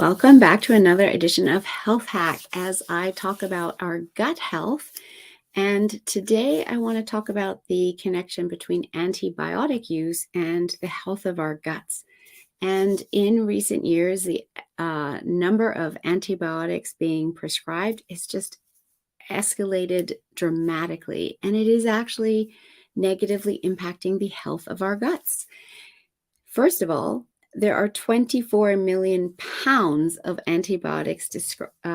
Welcome back to another edition of Health Hack as I talk about our gut health. And today I want to talk about the connection between antibiotic use and the health of our guts. And in recent years, the number of antibiotics being prescribed is just escalated dramatically, and it is actually negatively impacting the health of our guts. First of all, there are 24 million pounds of antibiotics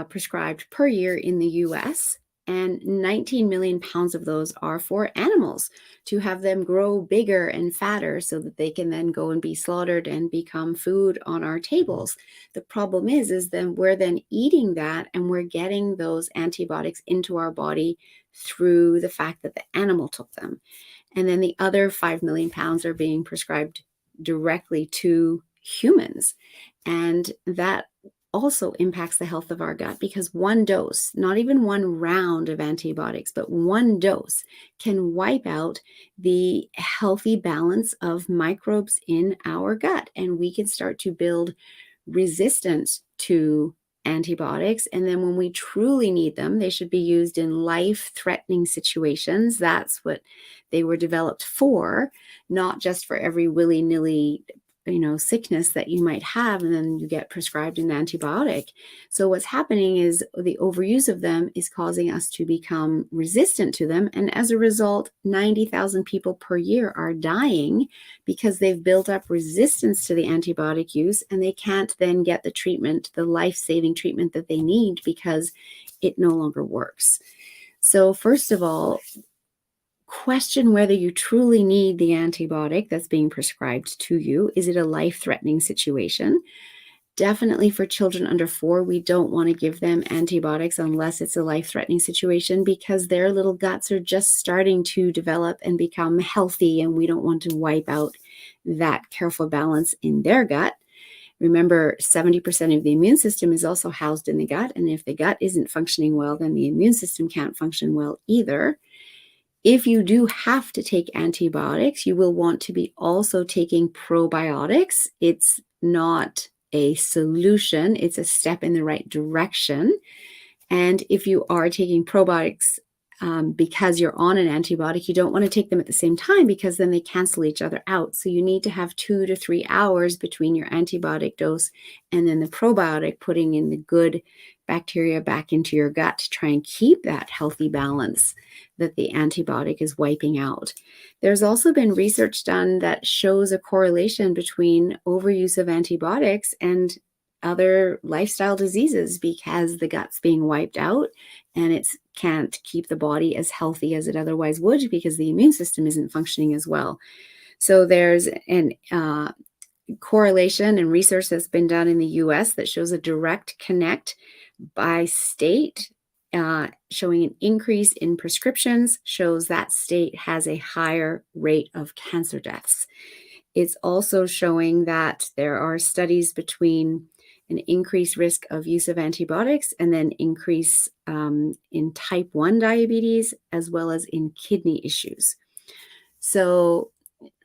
prescribed per year in the US, and 19 million pounds of those are for animals to have them grow bigger and fatter so that they can then go and be slaughtered and become food on our tables. The problem is then we're then eating that and we're getting those antibiotics into our body through the fact that the animal took them. And then the other 5 million pounds are being prescribed directly to humans. And that also impacts the health of our gut because one dose, not even one round of antibiotics, but one dose can wipe out the healthy balance of microbes in our gut. And we can start to build resistance to antibiotics. And then when we truly need them, they should be used in life-threatening situations. That's what they were developed for, not just for every willy-nilly sickness that you might have, and then you get prescribed an antibiotic. So what's happening is the overuse of them is causing us to become resistant to them. And as a result, 90,000 people per year are dying because they've built up resistance to the antibiotic use, and they can't then get the treatment, the life-saving treatment that they need because it no longer works. So first of all, question whether you truly need the antibiotic that's being prescribed to you. Is it a life-threatening situation? Definitely for children under 4, we don't want to give them antibiotics unless it's a life-threatening situation because their little guts are just starting to develop and become healthy, and we don't want to wipe out that careful balance in their gut. Remember, 70% of the immune system is also housed in the gut, and if the gut isn't functioning well, then the immune system can't function well either. If you do have to take antibiotics, you will want to be also taking probiotics. It's not a solution, it's a step in the right direction. And if you are taking probiotics because you're on an antibiotic, you don't want to take them at the same time because then they cancel each other out. So you need to have 2 to 3 hours between your antibiotic dose and then the probiotic, putting in the good bacteria back into your gut to try and keep that healthy balance that the antibiotic is wiping out. There's also been research done that shows a correlation between overuse of antibiotics and other lifestyle diseases because the gut's being wiped out and it can't keep the body as healthy as it otherwise would because the immune system isn't functioning as well. So there's an correlation and research that's been done in the US that shows a direct connect by state, showing an increase in prescriptions, shows that state has a higher rate of cancer deaths. It's also showing that there are studies between an increased risk of use of antibiotics and then increase in type 1 diabetes as well as in kidney issues. So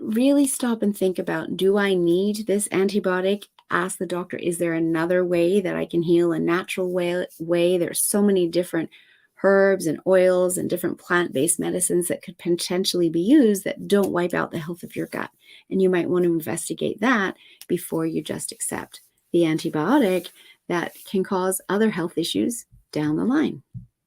really stop and think about, do I need this antibiotic? Ask the doctor, is there another way that I can heal a natural way? There's so many different herbs and oils and different plant-based medicines that could potentially be used that don't wipe out the health of your gut. And you might want to investigate that before you just accept the antibiotic that can cause other health issues down the line.